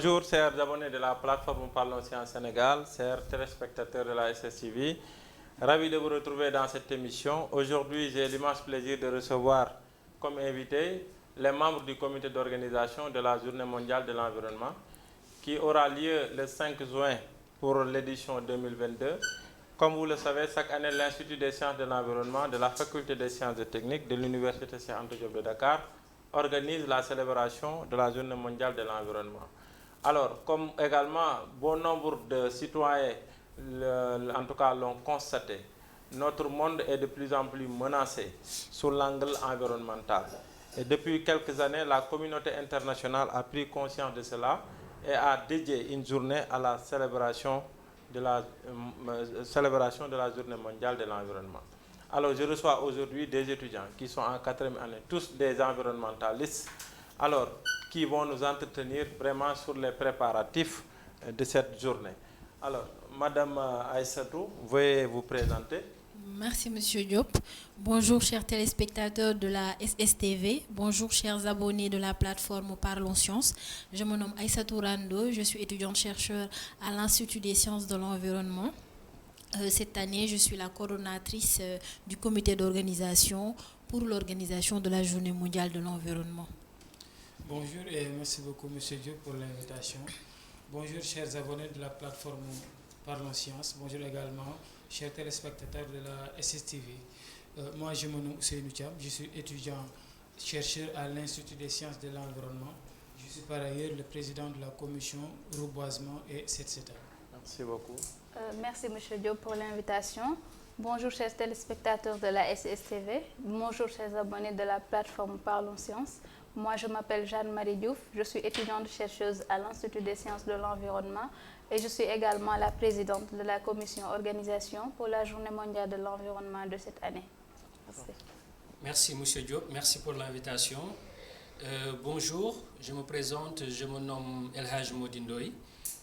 Bonjour, chers abonnés de la plateforme Parlons Sciences Sénégal, chers téléspectateurs de la SSTV. Ravi de vous retrouver dans cette émission. Aujourd'hui, j'ai l'immense plaisir de recevoir comme invité les membres du comité d'organisation de la Journée mondiale de l'environnement qui aura lieu le 5 juin pour l'édition 2022. Comme vous le savez, chaque année, l'Institut des sciences de l'environnement de la Faculté des sciences et techniques de l'Université Cheikh Anta Diop de Dakar organise la célébration de la Journée mondiale de l'environnement. Alors, comme également bon nombre de citoyens, en tout cas, l'ont constaté, notre monde est de plus en plus menacé sous l'angle environnemental. Et depuis quelques années, la communauté internationale a pris conscience de cela et a dédié une journée à la célébration de la Journée mondiale de l'environnement. Alors, je reçois aujourd'hui des étudiants qui sont en 4e année, tous des environnementalistes, alors, qui vont nous entretenir vraiment sur les préparatifs de cette journée. Alors, Madame Aïssatou, veuillez vous présenter. Merci, Monsieur Diop. Bonjour, chers téléspectateurs de la SSTV. Bonjour, chers abonnés de la plateforme Parlons Sciences. Je me nomme Aïssatou Rando. Je suis étudiante-chercheur à l'Institut des sciences de l'environnement. Cette année, je suis la coordonnatrice du comité d'organisation pour l'organisation de la Journée mondiale de l'environnement. Bonjour et merci beaucoup, Monsieur Diop, pour l'invitation. Bonjour, chers abonnés de la plateforme Parlons Sciences. Bonjour également, chers téléspectateurs de la SSTV. Moi, je me nomme Ousseynou Thiam. Je suis étudiant-chercheur à l'Institut des sciences de l'environnement. Je suis par ailleurs le président de la commission reboisement et etc. Merci beaucoup. Merci, M. Diop, pour l'invitation. Bonjour, chers téléspectateurs de la SSTV. Bonjour, chers abonnés de la plateforme Parlons Sciences. Moi, je m'appelle Jeanne-Marie Diouf. Je suis étudiante-chercheuse à l'Institut des sciences de l'environnement et je suis également la présidente de la commission organisation pour la Journée mondiale de l'environnement de cette année. Merci. Merci, M. Diop. Merci pour l'invitation. Bonjour, je me présente. Je me nomme Elhaj Modindoy.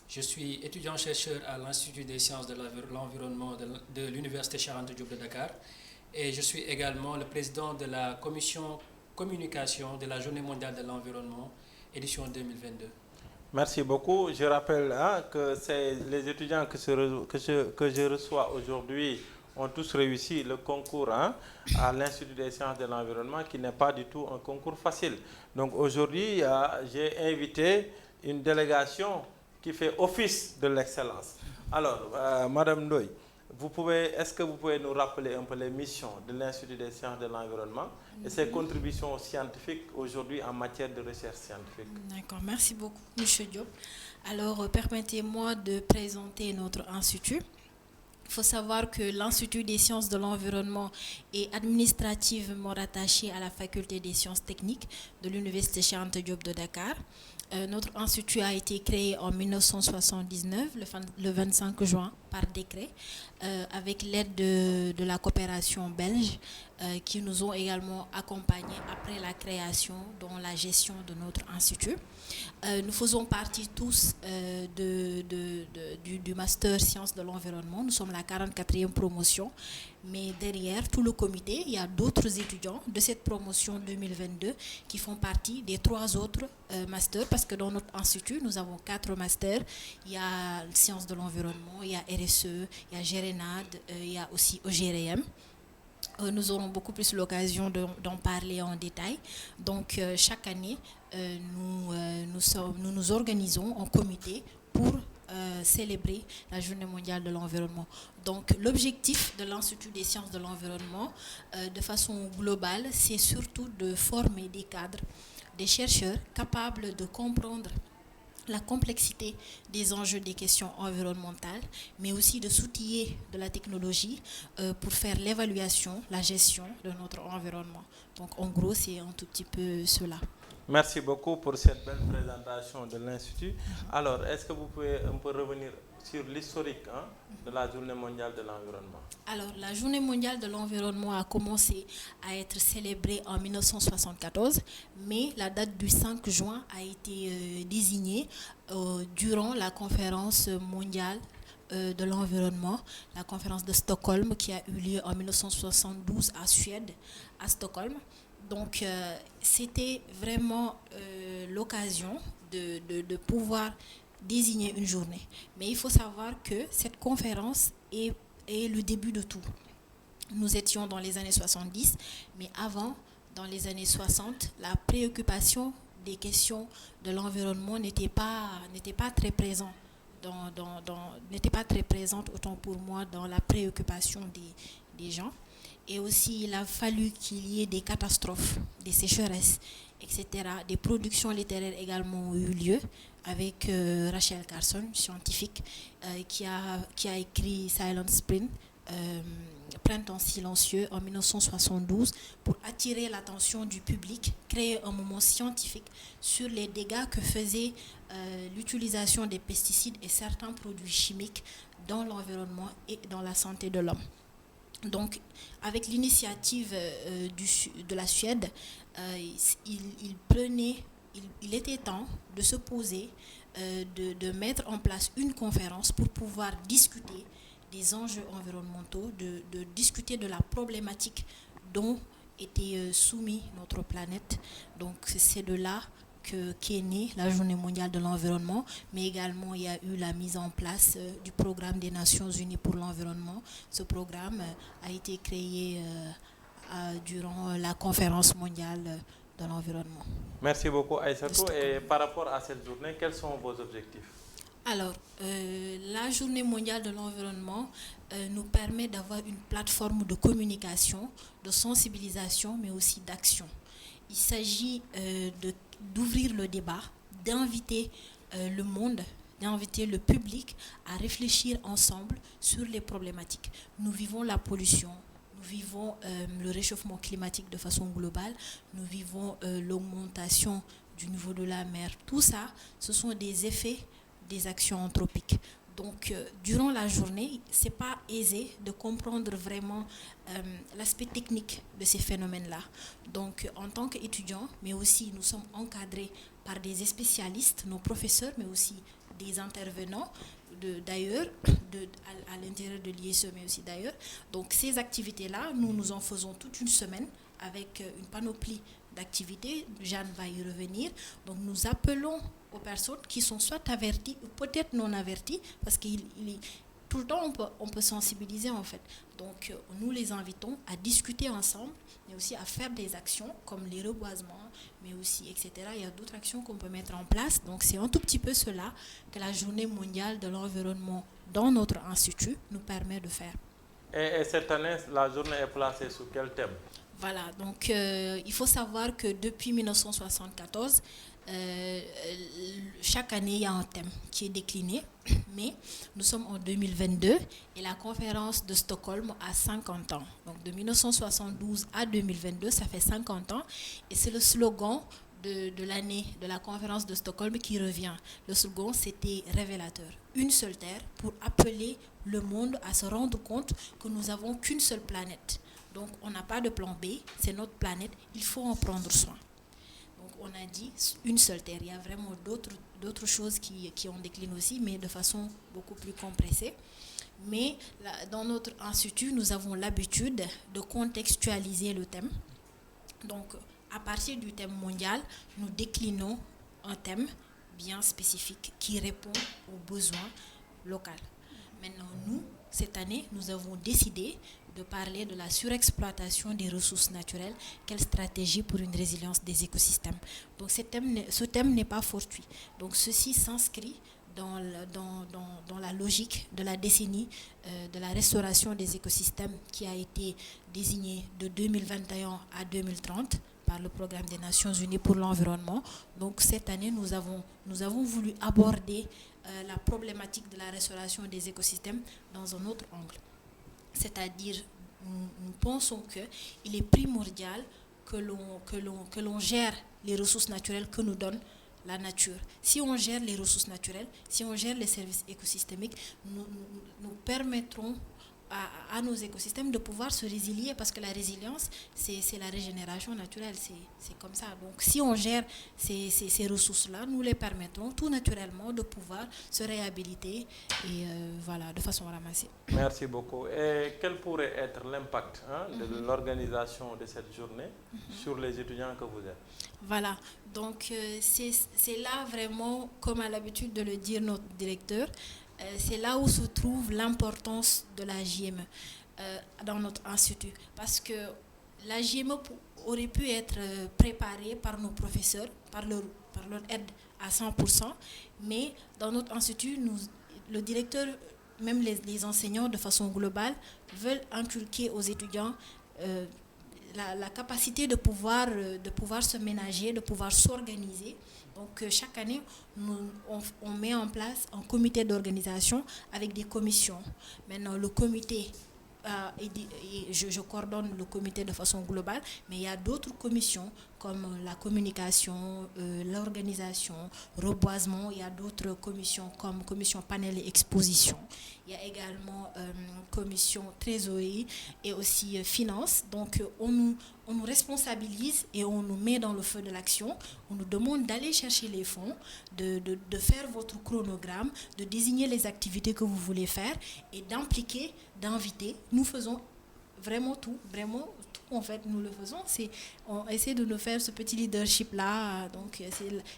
Je suis étudiant-chercheur à l'Institut des sciences de l'environnement de l'Université Cheikh Anta Diop de Dakar et je suis également le président de la commission communication de la Journée mondiale de l'environnement, édition 2022. Merci beaucoup. Je rappelle que c'est les étudiants que je reçois aujourd'hui ont tous réussi le concours à l'Institut des sciences de l'environnement qui n'est pas du tout un concours facile. Donc aujourd'hui, j'ai invité une délégation qui fait office de l'excellence. Alors, Madame Ndoye, est-ce que vous pouvez nous rappeler un peu les missions de l'Institut des sciences de l'environnement et ses contributions scientifiques aujourd'hui en matière de recherche scientifique? D'accord, merci beaucoup, M. Diop. Alors, permettez-moi de présenter notre institut. Il faut savoir que l'Institut des sciences de l'environnement est administrativement rattaché à la Faculté des sciences techniques de l'Université Cheikh Anta Diop de Dakar. Notre institut a été créé en 1979, le 25 juin, par décret, avec l'aide de la coopération belge, qui nous ont également accompagnés après la création dans la gestion de notre institut. Nous faisons partie tous du Master Sciences de l'environnement. Nous sommes la 44e promotion, mais derrière tout le comité, il y a d'autres étudiants de cette promotion 2022 qui font partie des 3 autres masters, parce que dans notre institut, nous avons 4 masters. Il y a Sciences de l'environnement, il y a RSE, il y a GERENAD, il y a aussi OGRM. Nous aurons beaucoup plus l'occasion d'en parler en détail. Donc, chaque année, nous nous organisons en comité pour célébrer la Journée mondiale de l'environnement. Donc, l'objectif de l'Institut des sciences de l'environnement, de façon globale, c'est surtout de former des cadres, des chercheurs capables de comprendre la complexité des enjeux des questions environnementales, mais aussi de s'outiller de la technologie pour faire l'évaluation, la gestion de notre environnement. Donc, en gros, c'est un tout petit peu cela. Merci beaucoup pour cette belle présentation de l'Institut. Alors, est-ce que vous pouvez un peu revenir sur l'historique de la Journée mondiale de l'environnement? Alors, la Journée mondiale de l'environnement a commencé à être célébrée en 1974, mais la date du 5 juin a été désignée durant la conférence mondiale de l'environnement, la conférence de Stockholm qui a eu lieu en 1972 à Suède, à Stockholm. Donc, c'était vraiment l'occasion de pouvoir désigner une journée. Mais il faut savoir que cette conférence est le début de tout. Nous étions dans les années 70, mais avant, dans les années 60, la préoccupation des questions de l'environnement n'était pas très présente. N'était pas très présente autant pour moi dans la préoccupation des gens. Et aussi, il a fallu qu'il y ait des catastrophes, des sécheresses, etc. Des productions littéraires également ont eu lieu avec Rachel Carson, scientifique, qui a écrit Silent Spring, Printemps silencieux en 1972 pour attirer l'attention du public, créer un moment scientifique sur les dégâts que faisait l'utilisation des pesticides et certains produits chimiques dans l'environnement et dans la santé de l'homme. Donc, avec l'initiative de la Suède, il était temps de se poser, de mettre en place une conférence pour pouvoir discuter des enjeux environnementaux, de discuter de la problématique dont était soumise notre planète. Donc, c'est de là qu'est née la Journée mondiale de l'environnement, mais également il y a eu la mise en place du programme des Nations Unies pour l'environnement. Ce programme a été créé durant la conférence mondiale de l'environnement. Merci beaucoup Aïssatou. Et par rapport à cette journée, quels sont vos objectifs? Alors, la Journée mondiale de l'environnement nous permet d'avoir une plateforme de communication, de sensibilisation, mais aussi d'action. Il s'agit d'ouvrir le débat, d'inviter le monde, d'inviter le public à réfléchir ensemble sur les problématiques. Nous vivons la pollution, nous vivons le réchauffement climatique de façon globale, nous vivons l'augmentation du niveau de la mer. Tout ça, ce sont des effets des actions anthropiques. Donc, durant la journée, ce n'est pas aisé de comprendre vraiment l'aspect technique de ces phénomènes-là. Donc, en tant qu'étudiants, mais aussi nous sommes encadrés par des spécialistes, nos professeurs, mais aussi des intervenants d'ailleurs, à l'intérieur de l'ISE, mais aussi d'ailleurs. Donc, ces activités-là, nous en faisons toute une semaine avec une panoplie d'activités. Jeanne va y revenir. Donc, nous appelons aux personnes qui sont soit averties ou peut-être non averties, parce que tout le temps on peut sensibiliser en fait. Donc nous les invitons à discuter ensemble, mais aussi à faire des actions comme les reboisements, mais aussi etc. Il y a d'autres actions qu'on peut mettre en place. Donc c'est un tout petit peu cela que la Journée mondiale de l'environnement dans notre institut nous permet de faire. Et cette année, la journée est placée sous quel thème? Voilà, donc il faut savoir que depuis 1974, chaque année, il y a un thème qui est décliné, mais nous sommes en 2022 et la conférence de Stockholm a 50 ans. Donc de 1972 à 2022, ça fait 50 ans et c'est le slogan de l'année de la conférence de Stockholm qui revient. Le slogan, c'était révélateur. Une seule terre pour appeler le monde à se rendre compte que nous n'avons qu'une seule planète. Donc on n'a pas de plan B, c'est notre planète, il faut en prendre soin. Donc on a dit une seule terre. Il y a vraiment d'autres choses qui ont décliné aussi, mais de façon beaucoup plus compressée. Mais là, dans notre institut, nous avons l'habitude de contextualiser le thème. Donc à partir du thème mondial, nous déclinons un thème bien spécifique qui répond aux besoins locaux. Maintenant, nous, cette année, nous avons décidé de parler de la surexploitation des ressources naturelles, quelle stratégie pour une résilience des écosystèmes. Donc ce thème n'est pas fortuit. Donc ceci s'inscrit dans la logique de la décennie de la restauration des écosystèmes qui a été désignée de 2021 à 2030 par le programme des Nations Unies pour l'environnement. Donc cette année, nous avons voulu aborder la problématique de la restauration des écosystèmes dans un autre angle. C'est-à-dire, nous pensons qu'il est primordial que l'on gère les ressources naturelles que nous donne la nature. Si on gère les ressources naturelles, si on gère les services écosystémiques, nous permettrons à nos écosystèmes de pouvoir se résilier, parce que la résilience, c'est la régénération naturelle, c'est comme ça. Donc si on gère ces ressources-là, nous les permettons tout naturellement de pouvoir se réhabiliter et voilà, de façon ramassée. Merci beaucoup. Et quel pourrait être l'impact de l'organisation de cette journée sur les étudiants que vous êtes? Voilà, donc c'est là vraiment, comme à l'habitude de le dire notre directeur, c'est là où se trouve l'importance de la JME dans notre institut. Parce que la JME aurait pu être préparée par nos professeurs, par leur aide à 100%, mais dans notre institut, le directeur, même les enseignants de façon globale, veulent inculquer aux étudiants la capacité de pouvoir se ménager, de pouvoir s'organiser. Donc chaque année, on met en place un comité d'organisation avec des commissions. Maintenant, le comité, je coordonne le comité de façon globale, mais il y a d'autres commissions comme la communication, l'organisation, reboisement. Il y a d'autres commissions comme commission panel et exposition. Il y a également commission trésorerie et aussi finance. Donc on nous responsabilise et on nous met dans le feu de l'action. On nous demande d'aller chercher les fonds, de faire votre chronogramme, de désigner les activités que vous voulez faire et d'impliquer, d'inviter. Nous faisons vraiment tout en fait, nous le faisons. On essaie de nous faire ce petit leadership-là. Donc,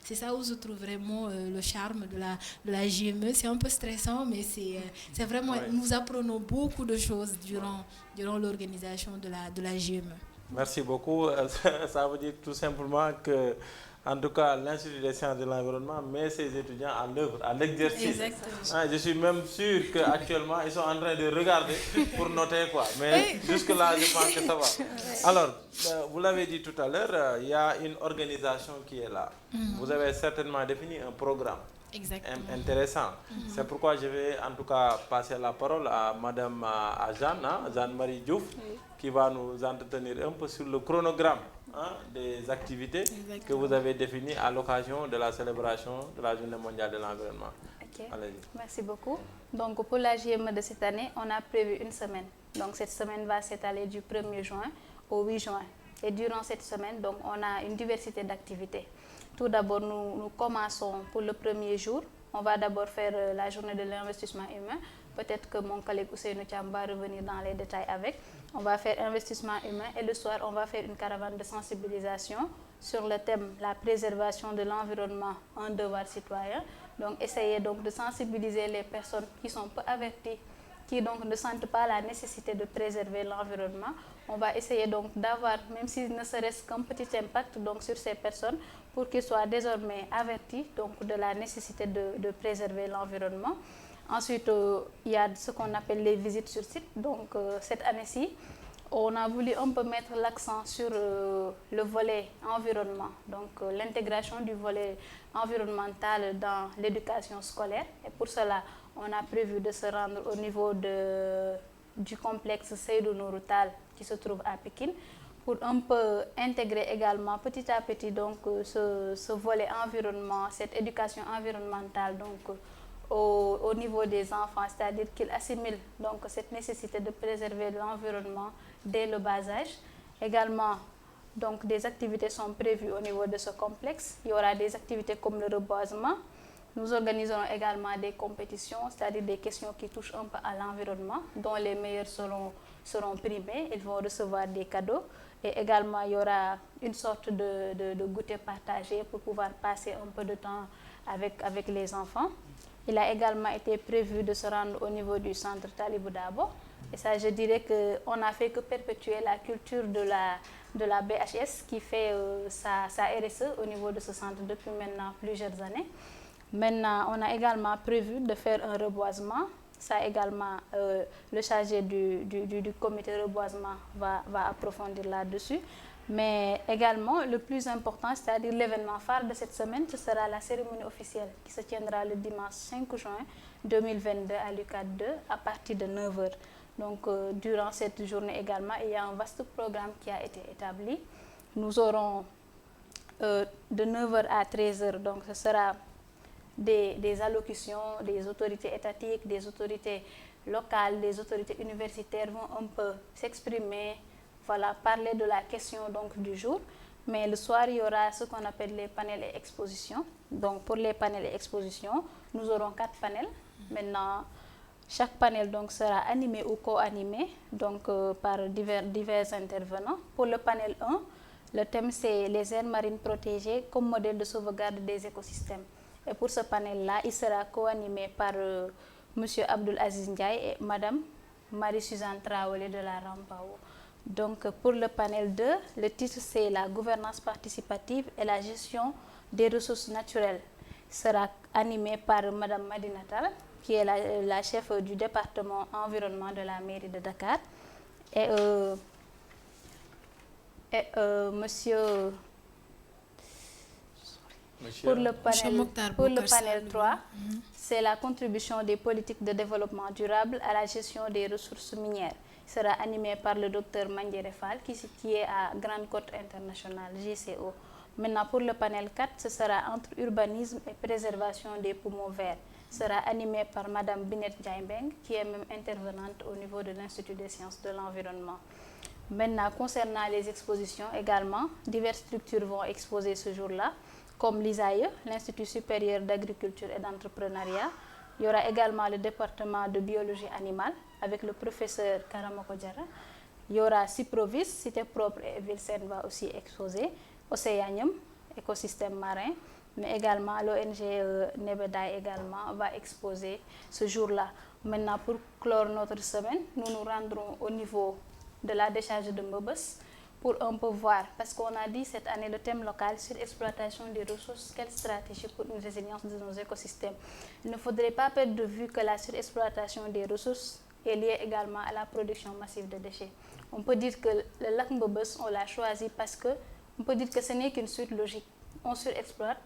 c'est ça où se trouve vraiment le charme de la JME. C'est un peu stressant, mais c'est vraiment... Ouais. Nous apprenons beaucoup de choses durant l'organisation de la JME. Merci beaucoup. Ça veut dire tout simplement que, en tout cas, l'Institut des sciences de l'environnement met ses étudiants à l'œuvre, à l'exercice. Je suis même sûr qu'actuellement, ils sont en train de regarder pour noter quoi. Mais jusque-là, je pense que ça va. Alors, vous l'avez dit tout à l'heure, il y a une organisation qui est là. Vous avez certainement défini un programme. Intéressant. C'est pourquoi je vais en tout cas passer la parole à Madame Jeanne-Marie Diouf, qui va nous entretenir un peu sur le chronogramme des activités que vous avez définies à l'occasion de la célébration de la Journée mondiale de l'environnement. Merci beaucoup. Donc pour la JME de cette année, on a prévu une semaine. Donc cette semaine va s'étaler du 1er juin au 8 juin. Et durant cette semaine, donc, on a une diversité d'activités. Tout d'abord, nous commençons pour le premier jour. On va d'abord faire la journée de l'investissement humain. Peut-être que mon collègue Ousseynou Thiam va revenir dans les détails avec. On va faire investissement humain et le soir, on va faire une caravane de sensibilisation sur le thème la préservation de l'environnement, un devoir citoyen. Donc, essayer donc de sensibiliser les personnes qui sont peu averties, qui donc ne sentent pas la nécessité de préserver l'environnement. On va essayer donc d'avoir, même s'il ne serait-ce qu'un petit impact donc, sur ces personnes, pour qu'ils soient désormais avertis donc, de la nécessité de préserver l'environnement. Ensuite, il y a ce qu'on appelle les visites sur site. Donc, cette année-ci, on a voulu un peu mettre l'accent sur le volet environnement. Donc, l'intégration du volet environnemental dans l'éducation scolaire. Et pour cela, on a prévu de se rendre au niveau du complexe Seydou Nourou Tall qui se trouve à Pékin pour un peu intégrer également petit à petit donc, ce volet environnement, cette éducation environnementale donc, au niveau des enfants, c'est-à-dire qu'ils assimilent donc, cette nécessité de préserver l'environnement dès le bas âge. Également, donc, des activités sont prévues au niveau de ce complexe. Il y aura des activités comme le reboisement. Nous organiserons également des compétitions, c'est-à-dire des questions qui touchent un peu à l'environnement, dont les meilleurs seront primés. Ils vont recevoir des cadeaux. Et également, il y aura une sorte de goûter partagé pour pouvoir passer un peu de temps avec les enfants. Il a également été prévu de se rendre au niveau du centre Talibou Dabo. Et ça, je dirais qu'on n'a fait que perpétuer la culture de la BHS qui fait sa RSE au niveau de ce centre depuis maintenant plusieurs années. Maintenant, on a également prévu de faire un reboisement. Ça également, le chargé du comité reboisement va approfondir là-dessus. Mais également, le plus important, c'est-à-dire l'événement phare de cette semaine, ce sera la cérémonie officielle qui se tiendra le dimanche 5 juin 2022 à l'UCAD 2 à partir de 9h. Donc, durant cette journée également, il y a un vaste programme qui a été établi. Nous aurons de 9h à 13h, donc ce sera des allocutions des autorités étatiques, des autorités locales, des autorités universitaires vont un peu s'exprimer, voilà, parler de la question donc du jour. Mais le soir, il y aura ce qu'on appelle les panels et expositions. Donc pour les panels et expositions, nous aurons 4 panels. Maintenant, chaque panel donc sera animé ou co-animé donc, par divers intervenants. Pour le panel 1, le thème c'est les aires marines protégées comme modèle de sauvegarde des écosystèmes. Et pour ce panel-là, il sera co-animé par M. Abdul Aziz Ndiaye et Mme Marie-Suzanne Traoré de la Rampao. Donc pour le panel 2, le titre c'est la gouvernance participative et la gestion des ressources naturelles. Il sera animé par Mme Madinatal, qui est la chef du département environnement de la mairie de Dakar, et monsieur pour le panel 3, c'est la contribution des politiques de développement durable à la gestion des ressources minières. Il sera animé par le docteur Mandiere Fall, qui est à Grande Côte Internationale, GCO. Maintenant, pour le panel 4, ce sera entre urbanisme et préservation des poumons verts. Il sera animé par Mme Binet Djaimbeng, qui est même intervenante au niveau de l'Institut des sciences de l'environnement. Maintenant, concernant les expositions également, diverses structures vont exposer ce jour-là, comme l'ISAE, l'Institut supérieur d'agriculture et d'entrepreneuriat. Il y aura également le département de biologie animale avec le professeur Karamoko Diarra. Il y aura Ciprovis, Cité propre et Vilsen va aussi exposer. Océanium, écosystème marin, mais également l'ONG Nebeda également va exposer ce jour-là. Maintenant, pour clore notre semaine, nous nous rendrons au niveau de la décharge de Mbobes pour un peu voir, parce qu'on a dit cette année le thème local sur l'exploitation des ressources, quelle stratégie pour une résilience de nos écosystèmes. Il ne faudrait pas perdre de vue que la surexploitation des ressources est liée également à la production massive de déchets. On peut dire que le lac Mbobes, on l'a choisi parce que on peut dire que ce n'est qu'une suite logique. On surexploite,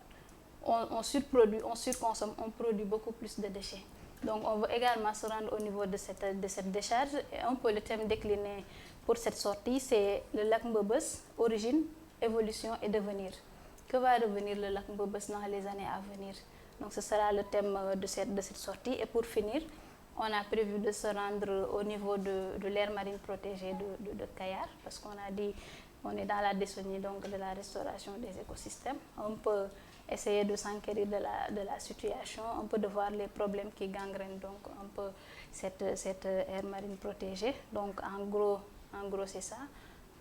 on surproduit, on surconsomme, on produit beaucoup plus de déchets. Donc on veut également se rendre au niveau de cette décharge. Et un peu le thème décliné pour cette sortie, c'est le lac Mbobes, origine, évolution et devenir. Que va devenir le lac Mbobes dans les années à venir? Donc ce sera le thème de cette sortie. Et pour finir, on a prévu de se rendre au niveau de l'aire marine protégée de Kayar, parce qu'on a dit on est dans la décennie donc de la restauration des écosystèmes. On peut essayer de s'enquérir de la situation, un peu de voir les problèmes qui gangrènent donc un peu cette aire marine protégée. Donc en gros c'est ça.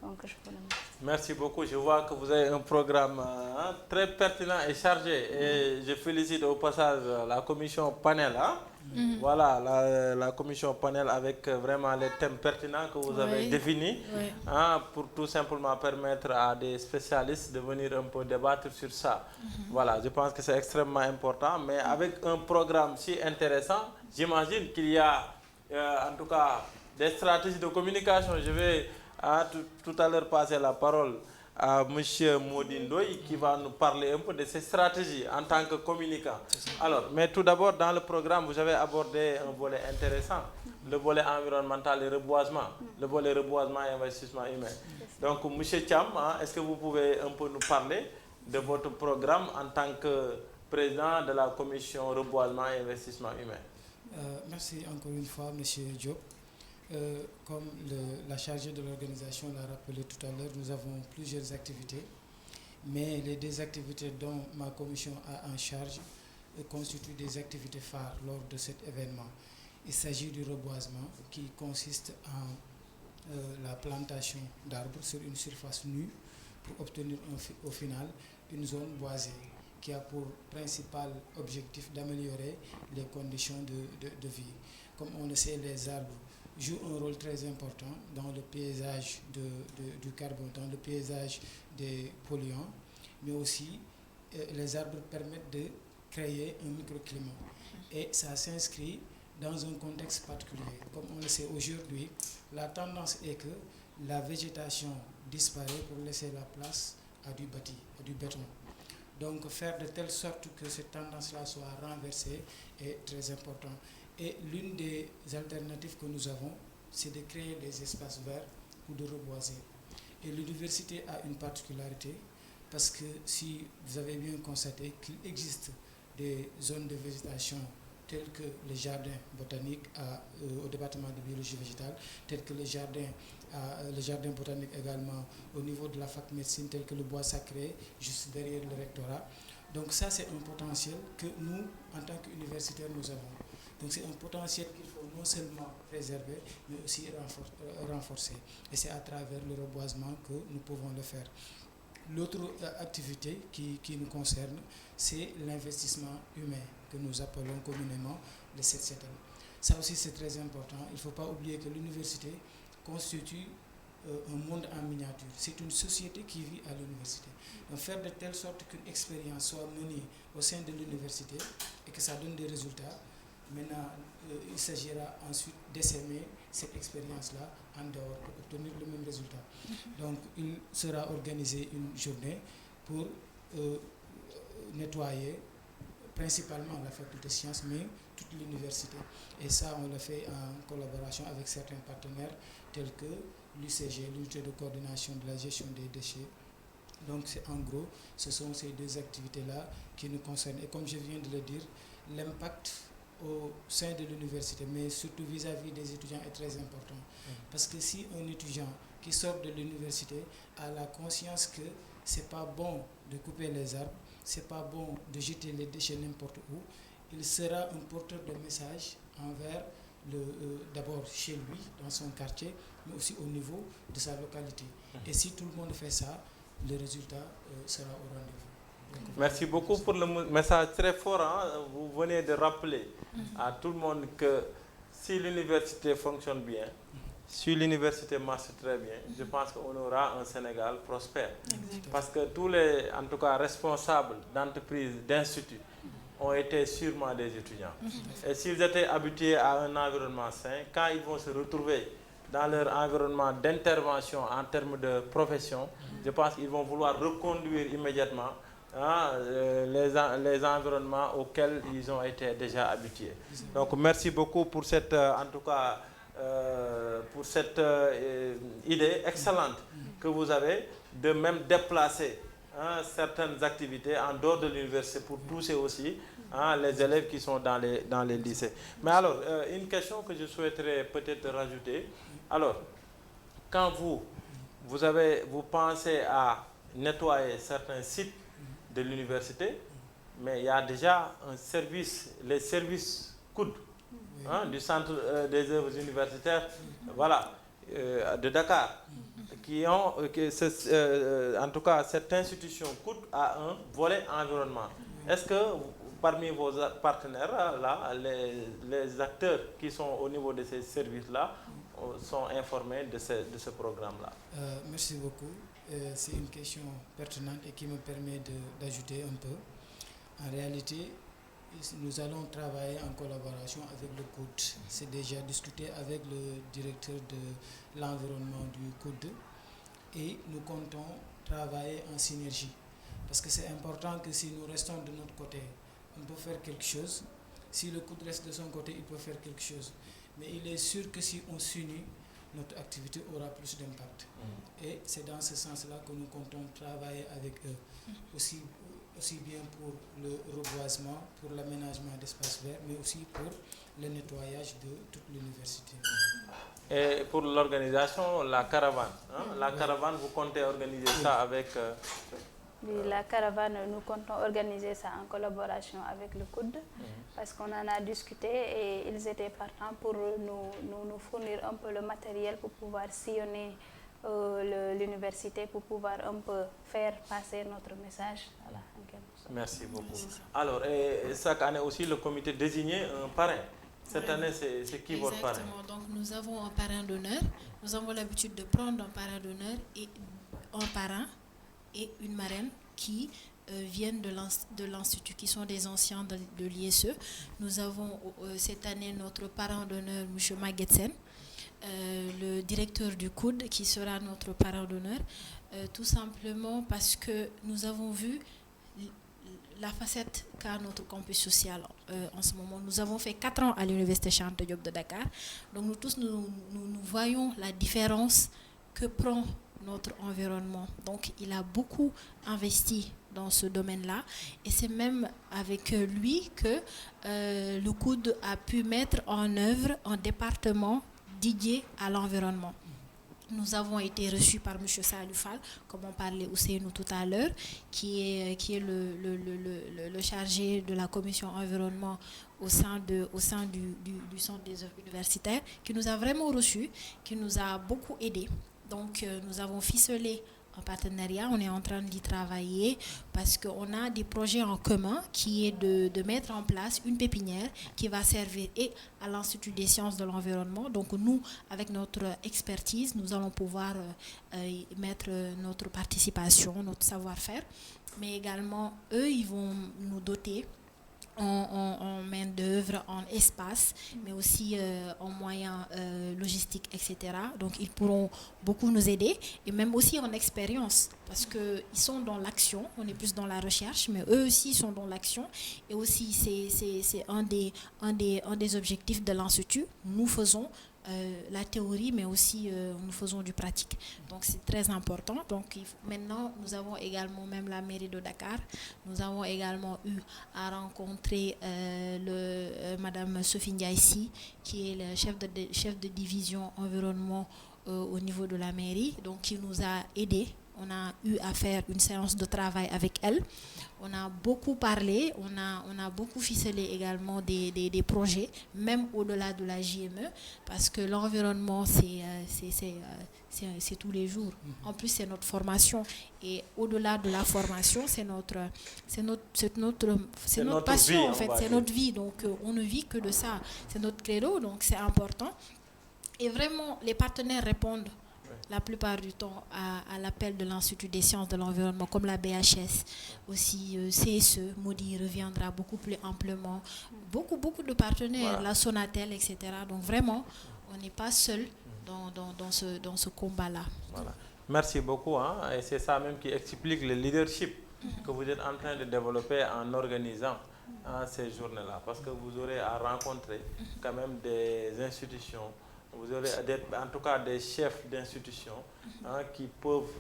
Donc je vous remercie. Merci beaucoup. Je vois que vous avez un programme très pertinent et chargé. Et je félicite au passage la commission panel. Voilà, la commission panel avec vraiment les thèmes pertinents que vous avez définis pour tout simplement permettre à des spécialistes de venir un peu débattre sur ça. Voilà, je pense que c'est extrêmement important. Mais avec un programme si intéressant, j'imagine qu'il y a en tout cas des stratégies de communication. Je vais tout à l'heure passer la parole à M. Modindoy qui va nous parler un peu de ses stratégies en tant que communicant. Alors, mais tout d'abord, dans le programme, vous avez abordé un volet intéressant, le volet environnemental et reboisement, le volet reboisement et investissement humain. Donc, M. Thiam, est-ce que vous pouvez un peu nous parler de votre programme en tant que président de la commission reboisement et investissement humain? Merci encore une fois, M. Diop. Comme la chargée de l'organisation l'a rappelé tout à l'heure, nous avons plusieurs activités, mais les 2 activités dont ma commission a en charge constituent des activités phares lors de cet événement. Il s'agit du reboisement qui consiste en la plantation d'arbres sur une surface nue pour obtenir au final une zone boisée qui a pour principal objectif d'améliorer les conditions de vie. Comme on le sait, les arbres jouent un rôle très important dans le paysage du carbone, dans le paysage des polluants, mais aussi les arbres permettent de créer un microclimat. Et ça s'inscrit dans un contexte particulier. Comme on le sait aujourd'hui, la tendance est que la végétation disparaît pour laisser la place à du bâti, à du béton. Donc faire de telle sorte que cette tendance-là soit renversée est très important. Et l'une des alternatives que nous avons, c'est de créer des espaces verts ou de reboiser. Et l'université a une particularité parce que si vous avez bien constaté qu'il existe des zones de végétation tels que les jardins botaniques au département de biologie végétale, tels que les jardins botaniques également au niveau de la fac médecine, tels que le bois sacré, juste derrière le rectorat. Donc ça, c'est un potentiel que nous, en tant qu'universitaires, nous avons. Donc c'est un potentiel qu'il faut non seulement préserver, mais aussi renforcer. Et c'est à travers le reboisement que nous pouvons le faire. L'autre activité qui nous concerne, c'est l'investissement humain que nous appelons communément le 7-7. Ça aussi, c'est très important. Il ne faut pas oublier que l'université constitue un monde en miniature. C'est une société qui vit à l'université. Donc faire de telle sorte qu'une expérience soit menée au sein de l'université et que ça donne des résultats. Maintenant, il s'agira ensuite d'essaimer cette expérience-là en dehors pour obtenir le même résultat. Donc, il sera organisé une journée pour nettoyer principalement la faculté de sciences, mais toute l'université. Et ça, on le fait en collaboration avec certains partenaires tels que l'UCG, l'unité de coordination de la gestion des déchets. Donc, en gros, ce sont ces deux activités-là qui nous concernent. Et comme je viens de le dire, l'impact au sein de l'université, mais surtout vis-à-vis des étudiants est très important. Parce que si un étudiant qui sort de l'université a la conscience que c'est pas bon de couper les arbres, c'est pas bon de jeter les déchets n'importe où, il sera un porteur de message envers d'abord chez lui, dans son quartier, mais aussi au niveau de sa localité. Et si tout le monde fait ça, le résultat sera au rendez-vous. Merci beaucoup pour le message très fort. Vous venez de rappeler à tout le monde que si l'université fonctionne bien, si l'université marche très bien, je pense qu'on aura un Sénégal prospère. Exactement. Parce que tous les, en tout cas, responsables d'entreprises, d'instituts, ont été sûrement des étudiants. Et s'ils étaient habitués à un environnement sain, quand ils vont se retrouver dans leur environnement d'intervention en termes de profession, je pense qu'ils vont vouloir reconduire immédiatement les environnements auxquels ils ont été déjà habitués. Donc merci beaucoup pour cette, en tout cas, pour cette idée excellente que vous avez de même déplacer certaines activités en dehors de l'université pour toucher aussi les élèves qui sont dans les lycées. Mais alors, une question que je souhaiterais peut-être rajouter. Alors, quand vous pensez à nettoyer certains sites de l'université, mais il y a déjà un service, les services COUD, du Centre des œuvres universitaires, voilà, de Dakar, qui ont, en tout cas, cette institution COUD a un volet environnement. Est-ce que parmi vos partenaires, là, les acteurs qui sont au niveau de ces services-là sont informés de ce programme-là? Merci beaucoup. C'est une question pertinente et qui me permet d'ajouter un peu. En réalité, nous allons travailler en collaboration avec le COUD. C'est déjà discuté avec le directeur de l'environnement du COUD et nous comptons travailler en synergie. Parce que c'est important que si nous restons de notre côté, on peut faire quelque chose. Si le COUD reste de son côté, il peut faire quelque chose. Mais il est sûr que si on s'unit, notre activité aura plus d'impact. Et c'est dans ce sens-là que nous comptons travailler avec eux. Aussi bien pour le reboisement, pour l'aménagement d'espaces verts, mais aussi pour le nettoyage de toute l'université. Et pour l'organisation, la caravane. La caravane, vous comptez organiser ça avec... Oui, la caravane, nous comptons organiser ça en collaboration avec le COUD, parce qu'on en a discuté et ils étaient partants pour nous fournir un peu le matériel pour pouvoir sillonner l'université, pour pouvoir un peu faire passer notre message. Voilà, en quelque sorte. Merci beaucoup. Alors, et chaque année aussi, le comité désigne un parrain. Cette année, c'est qui votre parrain? Exactement. Donc, nous avons un parrain d'honneur. Nous avons l'habitude de prendre un parrain d'honneur et un parrain et une marraine qui viennent de l'Institut, qui sont des anciens de l'ISE. Nous avons cette année notre parrain d'honneur, M. Maguetsen, le directeur du COUD, qui sera notre parrain d'honneur, tout simplement parce que nous avons vu la facette qu'a notre campus social en ce moment. Nous avons fait 4 ans à l'Université Cheikh Anta Diop de Dakar. Donc nous tous, nous voyons la différence que prend notre environnement. Donc, il a beaucoup investi dans ce domaine-là. Et c'est même avec lui que le COUD a pu mettre en œuvre un département dédié à l'environnement. Nous avons été reçus par M. Salou Fall, comme on parlait aussi nous tout à l'heure, qui est le chargé de la commission environnement au sein du centre des œuvres universitaires, qui nous a vraiment reçus, qui nous a beaucoup aidés. Donc, nous avons ficelé un partenariat, on est en train d'y travailler parce qu'on a des projets en commun qui est de mettre en place une pépinière qui va servir et à l'Institut des sciences de l'environnement. Donc nous, avec notre expertise, nous allons pouvoir mettre notre participation, notre savoir-faire, mais également eux, ils vont nous doter en main-d'œuvre, en espace, mais aussi en moyens logistiques, etc. Donc, ils pourront beaucoup nous aider et même aussi en expérience parce qu'ils sont dans l'action, on est plus dans la recherche, mais eux aussi sont dans l'action et aussi c'est un des objectifs de l'Institut. Nous faisons la théorie, mais aussi nous faisons du pratique. Donc c'est très important. Donc maintenant, nous avons également même la mairie de Dakar. Nous avons également eu à rencontrer Madame Sophie Ndiaye, qui est le chef de division environnement au niveau de la mairie, donc qui nous a aidés. On a eu à faire une séance de travail avec elle. On a beaucoup parlé, on a beaucoup ficelé également des projets, même au-delà de la JME, parce que l'environnement, c'est tous les jours. En plus, c'est notre formation. Et au-delà de la formation, c'est notre passion, vie, en fait. C'est notre vie. Donc, on ne vit que de ça. C'est notre credo, donc c'est important. Et vraiment, les partenaires répondent la plupart du temps à l'appel de l'Institut des sciences de l'environnement, comme la BHS, aussi CSE, Maudit reviendra beaucoup plus amplement, beaucoup de partenaires, voilà. La Sonatel, etc. Donc vraiment, on n'est pas seul dans ce combat-là. Voilà. Merci beaucoup, hein. Et c'est ça même qui explique le leadership que vous êtes en train de développer en organisant ces journées-là, parce que vous aurez à rencontrer quand même des institutions. Vous aurez en tout cas des chefs d'institutions qui peuvent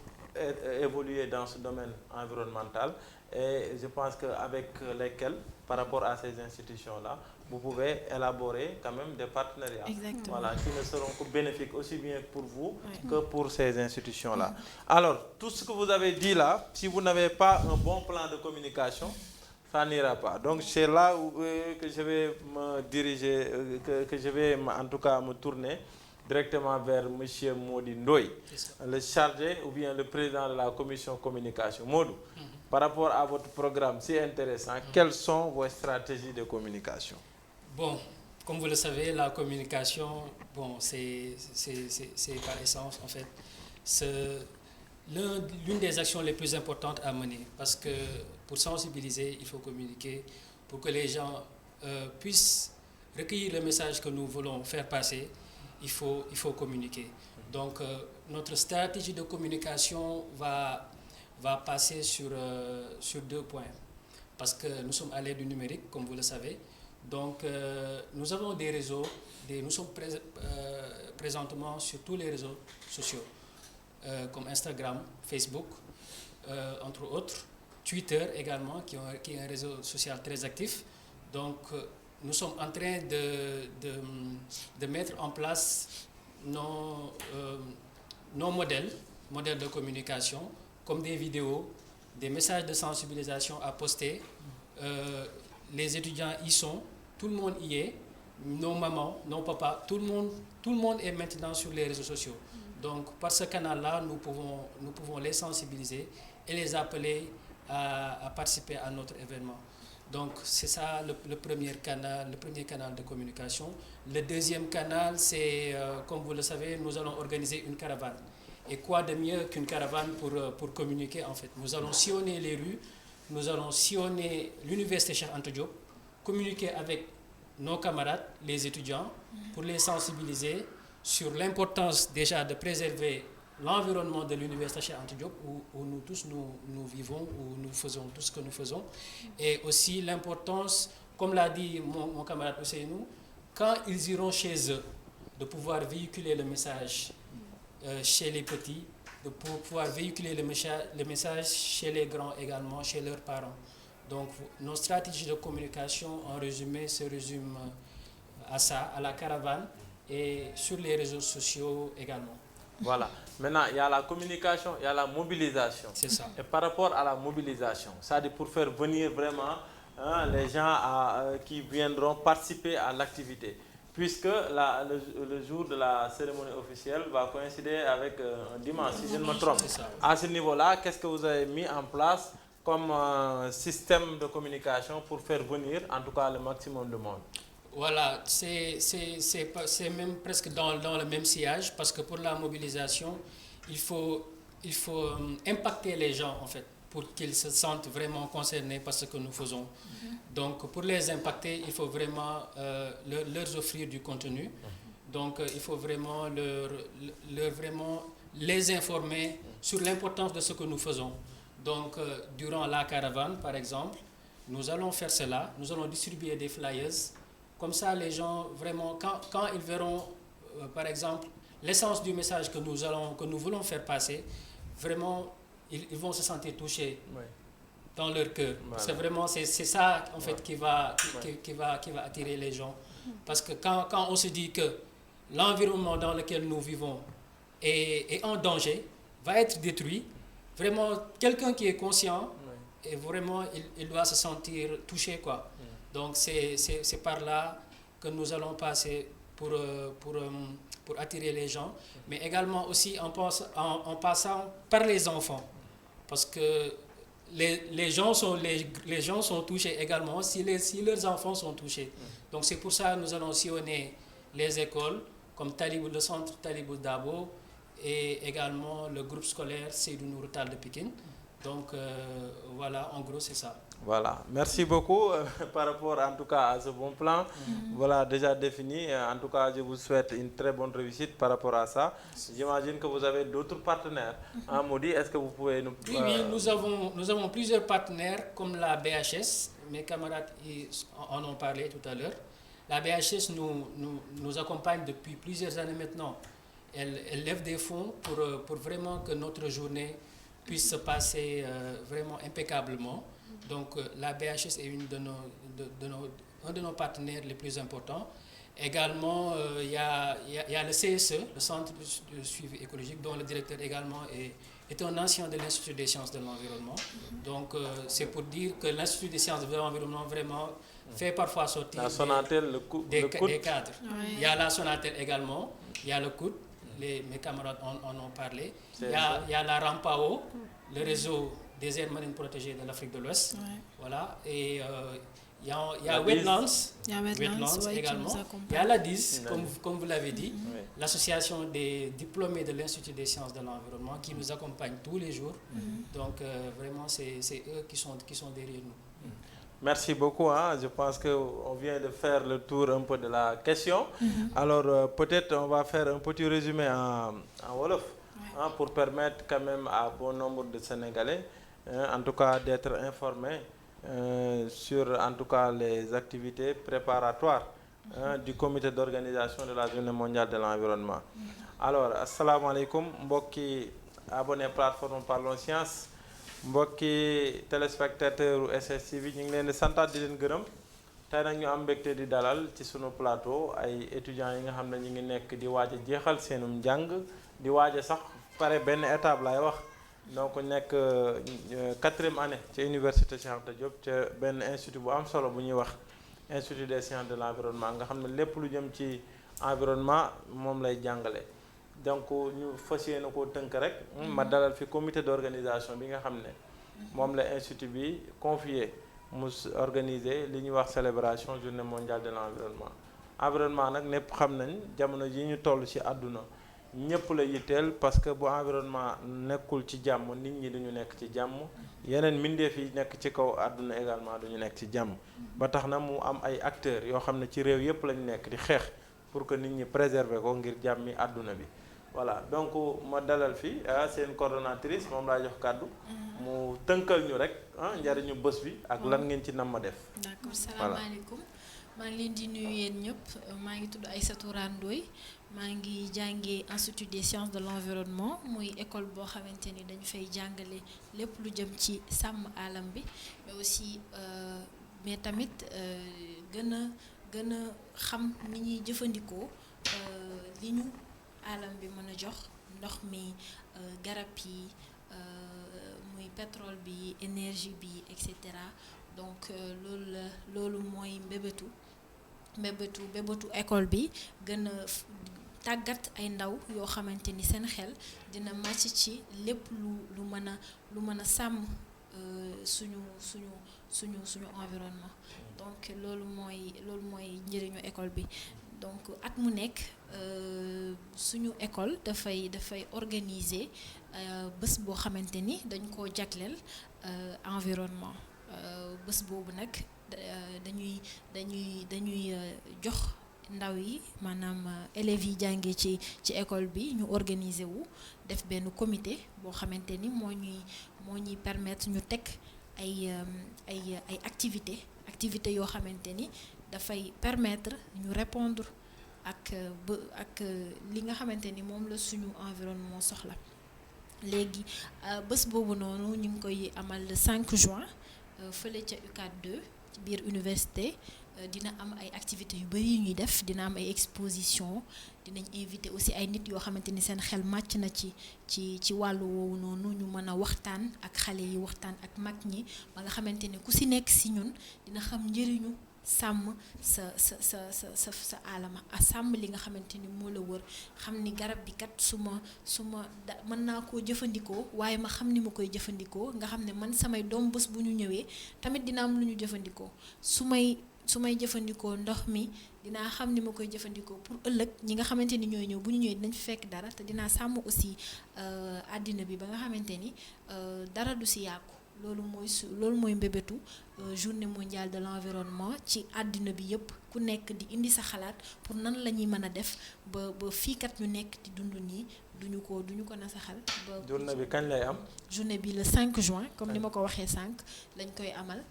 évoluer dans ce domaine environnemental et je pense qu'avec lesquels, par rapport à ces institutions-là, vous pouvez élaborer quand même des partenariats. Exactement. Voilà, qui ne seront que bénéfiques aussi bien pour vous que pour ces institutions-là. Alors, tout ce que vous avez dit là, si vous n'avez pas un bon plan de communication, ça n'ira pas. Donc c'est là où que je vais me diriger, que je vais en tout cas me tourner directement vers M. Mody Ndoye, le chargé ou bien le président de la commission communication. Modou, par rapport à votre programme si intéressant, quelles sont vos stratégies de communication? Bon, comme vous le savez, la communication, bon, c'est par essence en fait, c'est l'une des actions les plus importantes à mener parce que pour sensibiliser, il faut communiquer pour que les gens puissent recueillir le message que nous voulons faire passer. Il faut communiquer. Donc, notre stratégie de communication va passer sur 2 points. Parce que nous sommes à l'ère du numérique, comme vous le savez. Donc, nous avons des réseaux, nous sommes présentement sur tous les réseaux sociaux, comme Instagram, Facebook, entre autres. Twitter également, qui est un réseau social très actif. Donc, nous sommes en train de mettre en place nos modèles de communication, comme des vidéos, des messages de sensibilisation à poster. Les étudiants y sont, tout le monde y est, nos mamans, nos papas, tout le monde est maintenant sur les réseaux sociaux. Donc, par ce canal-là, nous pouvons les sensibiliser et les appeler à participer à notre événement. Donc, c'est ça le premier canal de communication. Le deuxième canal, c'est, comme vous le savez, nous allons organiser une caravane. Et quoi de mieux qu'une caravane pour communiquer, en fait. Nous allons sillonner les rues, nous allons sillonner l'université Cheikh Anta Diop, communiquer avec nos camarades, les étudiants, pour les sensibiliser sur l'importance déjà de préserver l'environnement de l'université Cheikh Anta Diop où nous tous nous vivons, où nous faisons tout ce que nous faisons. Et aussi l'importance, comme l'a dit mon camarade Ousseynou, quand ils iront chez eux, de pouvoir véhiculer le message chez les petits pour pouvoir véhiculer le message chez les grands également, chez leurs parents. Donc nos stratégies de communication en résumé se résument à ça, à la caravane et sur les réseaux sociaux également. Voilà. Maintenant, il y a la communication, il y a la mobilisation. C'est ça. Et par rapport à la mobilisation, c'est-à-dire pour faire venir vraiment les gens qui viendront participer à l'activité, puisque le jour de la cérémonie officielle va coïncider avec un dimanche, si je ne me trompe. C'est ça. À ce niveau-là, qu'est-ce que vous avez mis en place comme système de communication pour faire venir, en tout cas, le maximum de monde? Voilà, c'est même presque dans le même sillage, parce que pour la mobilisation, il faut impacter les gens en fait, pour qu'ils se sentent vraiment concernés par ce que nous faisons. Donc pour les impacter, il faut vraiment leur offrir du contenu. Donc il faut vraiment vraiment les informer sur l'importance de ce que nous faisons. Donc durant la caravane par exemple, nous allons faire cela, nous allons distribuer des flyers. Comme ça, les gens, vraiment, quand ils verront, par exemple, l'essence du message que nous voulons faire passer, vraiment, ils vont se sentir touchés dans leur cœur. Voilà. Parce que vraiment, c'est ça, en fait, qui va attirer les gens. Parce que quand on se dit que l'environnement dans lequel nous vivons est en danger, va être détruit, vraiment, quelqu'un qui est conscient, et vraiment, il doit se sentir touché, quoi. Donc c'est par là que nous allons passer pour attirer les gens, mais également aussi en passant par les enfants, parce que les gens sont touchés également si leurs enfants sont touchés. Donc c'est pour ça que nous allons sillonner les écoles comme le centre Talibou Dabo et également le groupe scolaire Seydou Nourou Tall de Pikine. Donc voilà, en gros c'est ça. Voilà, merci beaucoup par rapport en tout cas à ce bon plan. Voilà, déjà défini. En tout cas, je vous souhaite une très bonne réussite par rapport à ça. J'imagine que vous avez d'autres partenaires. Maudit, est-ce que vous pouvez nous... Oui, nous avons plusieurs partenaires comme la BHS. Mes camarades en ont parlé tout à l'heure. La BHS nous accompagne depuis plusieurs années maintenant. Elle lève des fonds pour vraiment que notre journée puisse se passer vraiment impeccablement. Donc la BHS est un de nos partenaires les plus importants. Également, il y a le CSE, le Centre de suivi écologique, dont le directeur également est un ancien de l'Institut des sciences de l'environnement. Donc c'est pour dire que l'Institut des sciences de l'environnement vraiment fait parfois sortir la Sonatel, des cadres. Oui. Il y a la Sonatel également, il y a le COUD, mes camarades en ont parlé. Il y a la RAMPAO, le réseau des aires marines protégées de l'Afrique de l'Ouest. Voilà. Et il y a Wetlands également. Il y a la DIS, comme vous l'avez dit, l'association des diplômés de l'Institut des sciences de l'environnement qui nous accompagne tous les jours. Donc vraiment, c'est eux qui sont derrière nous. Merci beaucoup. Je pense qu'on vient de faire le tour un peu de la question. Alors peut-être on va faire un petit résumé en Wolof pour permettre quand même à bon nombre de Sénégalais en tout cas d'être informés sur en tout cas les activités préparatoires du comité d'organisation de la journée mondiale de l'environnement. Alors assalamu alaikum mbokki abonné plateforme Parlons Science, mbokki téléspectateur SSTV ñu ngi leen di santaat di leen gërëm. Tey nag ñu am mbégte di dalal ci sunu plateau ay étudiants yi nga xam ne ñu ngi nekk di waaj a jeexal seenum njàng, di waaj a sax pare benn étape lay wax. Donc nekk 4e année ci université Cheikh Anta Diop ca benn institut bu am solo bu ñuy wax institut des sciences de l'environnement nga xam ne lépp lu jëm ci environnement moom lay jàngale. Donc ñu fas yéene koo tënk rek ma dalal fi comité d'organisation bi nga xam ne moom la institut bi confié mu organiser li ñuy wax célébration journée mondiale de l'environnement. Environnement nag ñépp xam nañ jamono ji ñu toll ci àdduna ñëpp la yitteel parce que bu environnement nekkul ci jàmm nit ñi duñu nekk ci jàmm yeneen mbindeef yi nekk ci kaw àdduna également duñu nekk ci jàmm ba tax na mu am ay acteurs yoo xam ne ci réew yëpp lañu nekk di xeex pour que nit ñi préserver ko ngir jàmmi àdduna bi. Voilà, donc ma dalal fi seen coordonnatrice moom laa jox kàddu mu tënkal ñu rek njariñu bés bi ak lan ngeen ci nam ma def. D'accord, salaamaaleykum. maa ngi leen di nuyu yéen ñëpp maa ngi tudd Aïssatou Randoy maa ngi jàngee Institut des sciences de l'environnement muy école boo xamante ni dañu fay jàngale lépp lu jëm ci sàmm alam bi mais aussi mais tamit gën a xam ni ñuy jëfandikoo li ñu alam bi mën a jox ndox mi garab yi muy pétrole bi énergie bi et cetera donc loolu mooy mbébétu école bi gën a tàggat ay ndaw yoo xamante ni seen xel dina màcc ci lépp lu mën a sàmm suñu environnement donc loolu mooy njëriñu école bi donc at mu nekk suñu école dafay organiser bés boo xamante ni dañ koo jagleel environnement bés boobu nag dañuy jox ndaw yi maanaam élèves yi jàngee ci école bi ñu organiser wu def benn comité boo xamante ni moo ñuy permettre ñu teg ay activités yoo xamante ni dafay permettre ñu répondre ak li nga xamante ni moom la suñu environnement soxla léegi bés boobu noonu ñu ngi koy amal le 5 juin fële ca UCAD 2 ci biir université dina am ay activités yu bari yu ñuy def dina am ay exposition dinañ invité aussi ay nit yoo xamante ni seen xel màcc na ci wàllu woowu noonu ñu mën a waxtaan ak xale yi waxtaan ak mag ñi ba nga xamante ni ku ci nekk ci ñun dina xam njëriñu sàmm sa alama sàmm li nga xamante ni moo la wër xam ni garab bi kat su ma mën naa koo jëfandikoo waaye ma xam ni ma koy jëfandikoo nga xam ne man samay doom bés bu ñu ñëwee tamit dina am lu ñu jëfandikoo su may jëfandikoo ndox mi dinaa xam ni ma koy jëfandikoo pour ëllëg ñi nga xamante ni ñooy ñëw bu ñu ñëwee dinañ fi fekk dara te dinaa sàmm aussi àddina bi ba nga xamante ni dara du ci yàqu loolu mooy mbébétu journée mondiale de l'environnement ci àddina bi yëpp ku nekk di indi sa xalaat pour nan la ñuy mën a def ba fii kat ñu nekk di dund nii duñu ko nasaxal ba journée bi kañ lay am. journée bi le 5 juin comme ni ma ko waxee sànq lañ koy amal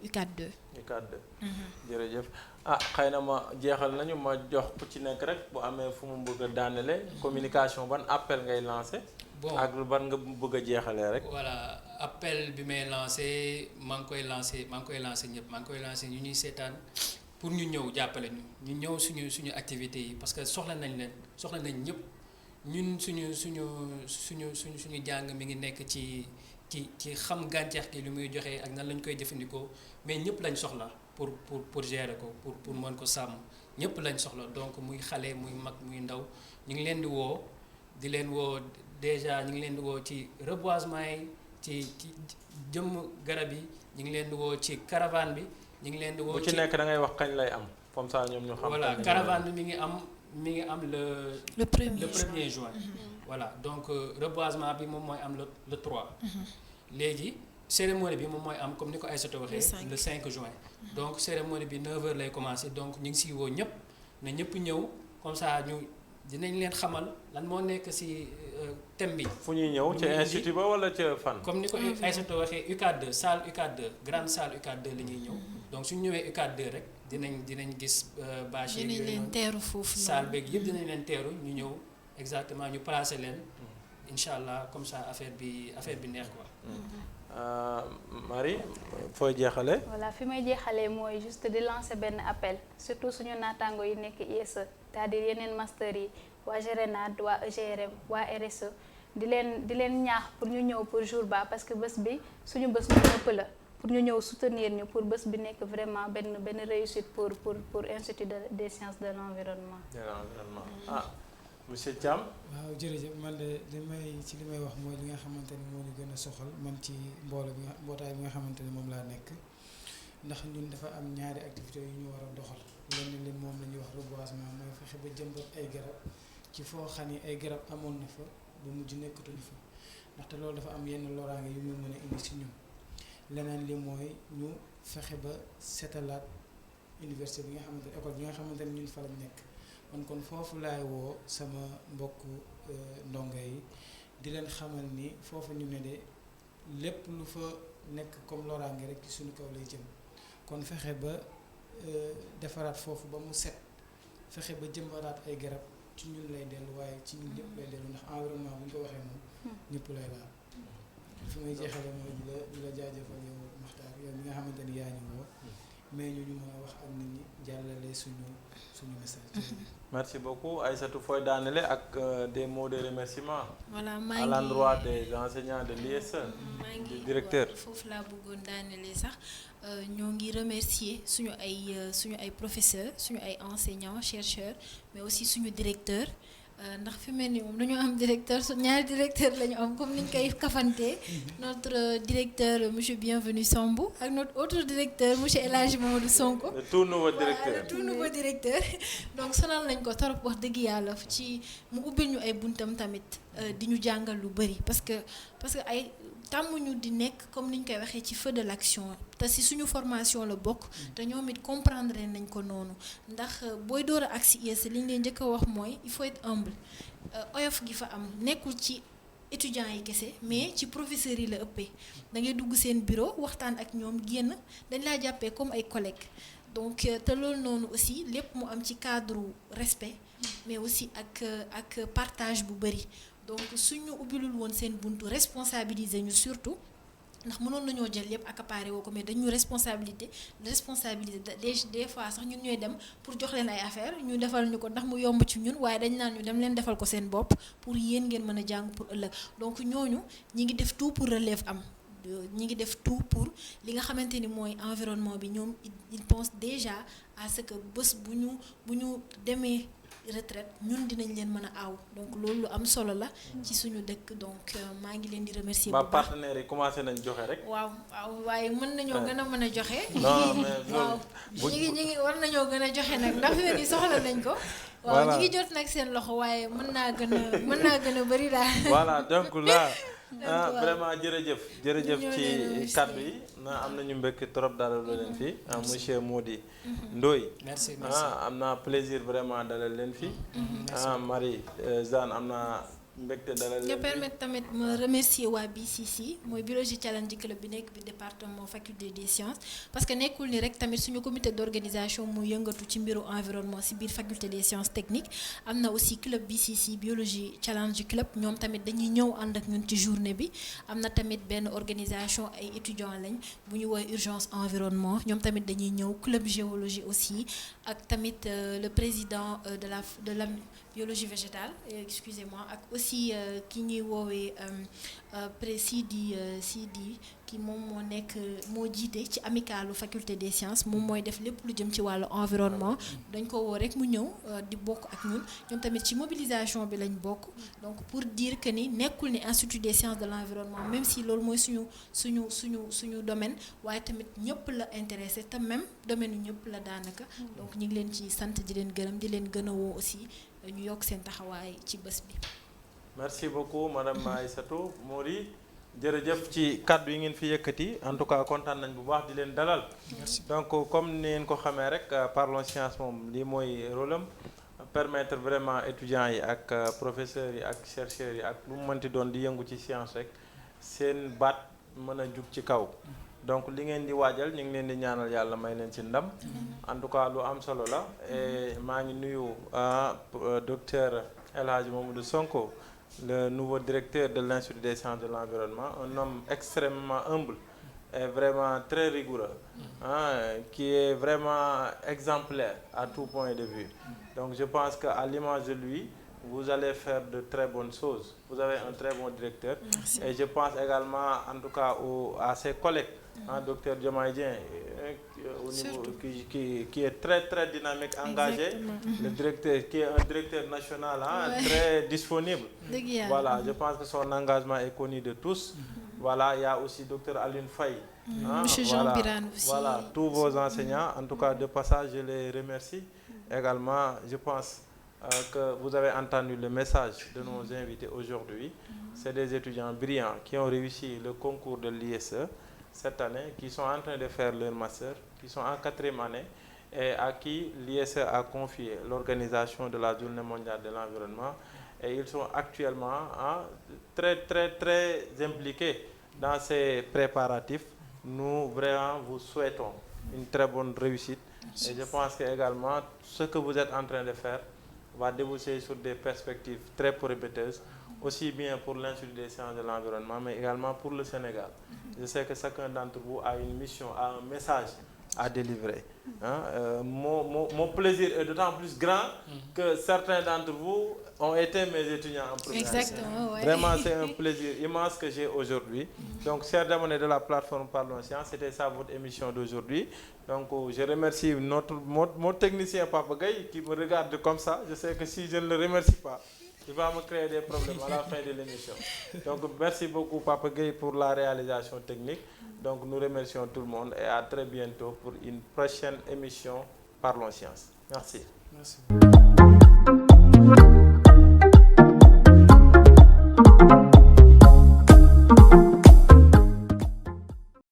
UCAD 2. UCAD 2. jërëjëf xëy na ma jeexal nañu ma jox ku ci nekk rek bu amee fu mu bëgg a daanele communication ban appel ngay lancé. bon ak ban nga bëgg a jeexalee rek. voilà appel bi may lancé maa ngi koy lancé ñëpp maa ngi koy lancé ñu ñuy seetaan pour ñu ñëw jàppale ñu ñëw suñu activités yi parce que soxla nañ ñëpp ñun suñu jàng mi ngi nekk ci xam gàncax gi lu muy joxe ak nan lañ koy jëfandikoo mais ñëpp lañ soxla pour gérer ko pour mën ko sàmm ñëpp lañ soxla donc muy xale muy mag muy ndaw ñu ngi leen di leen woo déjà ñu ngi leen di woo ci reboisement yi ci jëmm garab yi ñu ngi leen di woo ci caravane bi ñu ngi leen di woo bu ci nekk da ngay wax kañ lay am comme ça ñoom ñu xam. voilà caravane bi mi ngi am le premier juin. voilà donc reboisement bi moom mooy am le 3. léegi cérémonie bi moom mooy am comme ni ko Aïssatou waxee. le 5 juin. donc cérémonie bi 9h lay commencer donc ñu ngi siy woo ñëpp na ñëpp ñëw comme ça dinañ leen xamal lan moo nekk ci thème bi. fu ñuy ñëw ca institut ba wala ca fan. comme ni ko Aïssatou waxee UCAD 2 salle UCAD 2 grande salle UCAD 2 la ñuy ñëw donc suñu ñëwee UCAD 2 rek dinañ gis bâche yi. dinañ leen teeru foofu salle beeg yëpp dinañ leen teeru ñu ñëw exactement ñu placer leen incha allah comme ça affaire bi neex quoi. Marie fooy jeexale. voilà fi may jeexalee mooy juste di lancer benn appel surtout suñu naataango yi nekk ISE c'est-à-dire yeneen master yi waa GRENAD waa EGRM waa RSE di leen ñaax pour ñu ñëw pour jour ba parce que bés bi suñu bés bu ëpp la pour ñu ñëw soutenir ñu pour bés bi nekk vraiment benn réussite pour Institut des sciences de l'environnement. monsieur Thiam. waaw jërëjëf man de li may wax mooy li nga xamante ni moo ñu gën a soxal man ci mbootaay bi nga xamante ni moom laa nekk ndax ñun dafa am ñaari activités yu ñu war a doxal lenn li moom la ñuy wax reboisement mooy fexe ba jëmbat ay garab ci foo xam ni ay garab amoon na fa ba mujj nekkatuñu fa ndaxte loolu dafa am yenn loraange yu muy mën a indi si ñun leneen li mooy ñu fexe ba setalaat université bi nga xamante ni école bi nga xamante ni ñun fa lañ nekk. kon foofu laay woo sama mbokku ndongo yi di leen xamal ni foofu ñu ne de lépp lu fa nekk comme loraange rek ci suñu kaw lay jëm kon fexe ba defaraat foofu ba mu set fexe ba jëmbaraat ay garab ci ñun lay dellu waaye ci ñun ñëpp lay dellu ndax environnement bu ñu ko waxee moom ñëpp lay laal. fi may jeexale mooy di la jaajëfal yow Makhtar yow mi nga xamante ni yaa ñu woo mais ñu mën a wax ak nit ñi jàllale suñu message. Merci beaucoup Aïssatou fooy daanele ak des mots de remerciement. voilà à l'endroit des enseignants de l'ISE. du directeur foofu laa bëggoon daanele sax ñoo ngi remercier suñu ay professeurs suñu ay enseignants chercheurs mais aussi suñu directeur. ndax fi mel ni moom dañoo am directeur ñaari directeur la ñu am comme niñ koy kafantee notre directeur monsieur Bienvenu Sambou ak notre autre directeur monsieur El Hadji Mamadou Sonko. le tout nouveau directeur le tout nouveau directeur. donc sonal nañ ko torop wax dëgg yàlla ci mu ubbil ñu ay buntam tamit di ñu jàngal lu bari parce que ay tàmmuñu di nekk comme niñ koy waxee ci feu de l'action te si suñu formation la bokk te ñoom it comprendre nañ ko noonu ndax booy door a agsi IES li ñu leen njëkk a wax mooy il faut être humble oyof gi fa am nekkul ci étudiants yi kese mais ci professeurs yi la ëppee da ngay dugg seen bureau waxtaan ak ñoom génn dañ laa jàppee comme ay collègues donc te loolu noonu aussi lépp mu am ci cadre respect mais aussi ak partage bu bari. donc suñu ubbilul woon seen buntu responsabiliser ñu surtout ndax mënoon nañoo jël yépp accaparé woo ko mais dañu responsabiliser des fois sax ñun ñooy dem pour jox leen ay affaire ñu defal ñu ko ndax mu yomb ci ñun waaye dañ naan ñu dem leen defal ko seen bopp pour yéen ngeen mën a jàng pour ëllëg donc ñooñu ñi ngi def tout pour relève am ñi ngi def tout pour li nga xamante ni mooy environnement bi ñoom ils pensent déjà à ce que bés bu ñu demee retraite ñun dinañ leen mën a aw donc loolu lu am solo la ci suñu dëkk donc maa ngi leen di remercier bu baax partenaires yi commencé nañ joxe rek. waaw waaye mën nañoo gën a mën a joxe. non mais waaw ñi ngi war nañoo gën a joxe nag ndax fi ni soxla nañ ko. waaw ñi ngi jot nag seen loxo waaye mën naa gën a bari daal. voilà donc là vraiment jërëjëf ci kàddu yi am nañu mbëkk trop dalal leen fi monsieur Mody Ndoye. merci am naa plaisir vraiment dalal leen fi. Marie Zane am naa mbégte dalal leen fi. nga permettre tamit ma remercier waa BCC mooy Biologie Challenge Club bi nekk bi département faculté des sciences parce que nekkul ni rek tamit suñu comité d'organisation mu yëngatu ci mbiru environnement ci biir faculté des sciences techniques am na aussi club BCC Biologie Challenge Club ñoom tamit dañuy ñëw ànd ak ñun ci journée bi am na tamit benn organisation ay étudiants lañ bu ñu woowee urgence environnement ñoom tamit dañuy ñëw club géologie aussi ak tamit le président de la biologie végétale excusez-moi ak aussi ki ñuy woowee Sidi ki moom moo jiite ci amicalu faculté des sciences moom mooy def lépp lu jëm ci wàllu environnement dañ ko woo rek mu ñëw di bokk ak ñun ñoom tamit ci mobilisation bi lañ bokk donc pour dire que ni nekkul ni institut des sciences de l'environnement même si loolu mooy suñu domaine waaye tamit ñëpp la intéressé te même domaine yu ñëpp la daanaka donc ñu ngi leen ci sant di leen gërëm di leen gën a woo aussi ñu yokk seen taxawaay ci bés bi. merci beaucoup madame Aïssatou Mody jërëjëf ci kàddu yi ngeen fi yëkkati en tout cas kontaan nañ bu baax di leen dalal. donc comme ni ngeen ko xamee rek Parlons Sciences moom lii mooy rôle am permettre vraiment étudiants yi ak professeurs yi ak chercheurs yi ak lu mu mënti doon di yëngu ci science rek seen baat mën a jug ci kaw. donc li ngeen di waajal ñu ngi leen di ñaanal yàlla may leen ci ndam en tout cas lu am solo la et maa ngi nuyu docteur El Hadji Mamadou Sonko le nouveau directeur de l'Institut des sciences de l'environnement un homme extrêmement humble et vraiment très rigoureux qui est vraiment exemplaire à tout point de vue donc je pense qu'à l'image de lui vous allez faire de très bonnes choses vous avez un très bon directeur. Merci. Et je pense également en tout cas à ses collègues docteur Diomaye Dieng au niveau qui est très très dynamique, engagé. Le directeur qui est un directeur national très disponible. Voilà, je pense que son engagement est connu de tous. Voilà, il y a aussi docteur Aline Faye. Monsieur Jean Birane aussi. Voilà, tous vos enseignants, en tout cas de passage, je les remercie. Également, je pense que vous avez entendu le message de nos invités aujourd'hui. C'est des étudiants brillants qui ont réussi le concours de l'ISE cette année, qui sont en train de faire leur master, qui sont en 4e année et à qui l'ISE a confié l'organisation de la Journée mondiale de l'environnement. Et ils sont actuellement très très très impliqués dans ces préparatifs. Nous vraiment vous souhaitons une très bonne réussite Et je pense que également ce que vous êtes en train de faire va déboucher sur des perspectives très prometteuses, aussi bien pour l'Institut des sciences de l'environnement, mais également pour le Sénégal. Je sais que chacun d'entre vous a une mission, a un message à délivrer. Mon plaisir est d'autant plus grand que certains d'entre vous ont été mes étudiants en première année. Exactement, ouais. Vraiment, c'est un plaisir immense que j'ai aujourd'hui. Donc, chers abonnés de la plateforme Parlons Sciences, c'était ça votre émission d'aujourd'hui. Donc, je remercie mon technicien Papa Gaye qui me regarde comme ça. Je sais que si je ne le remercie pas, il va me créer des problèmes à la fin de l'émission. Donc, merci beaucoup Papa Gaye pour la réalisation technique. Donc, nous remercions tout le monde et à très bientôt pour une prochaine émission Parlons Sciences. Merci. Merci.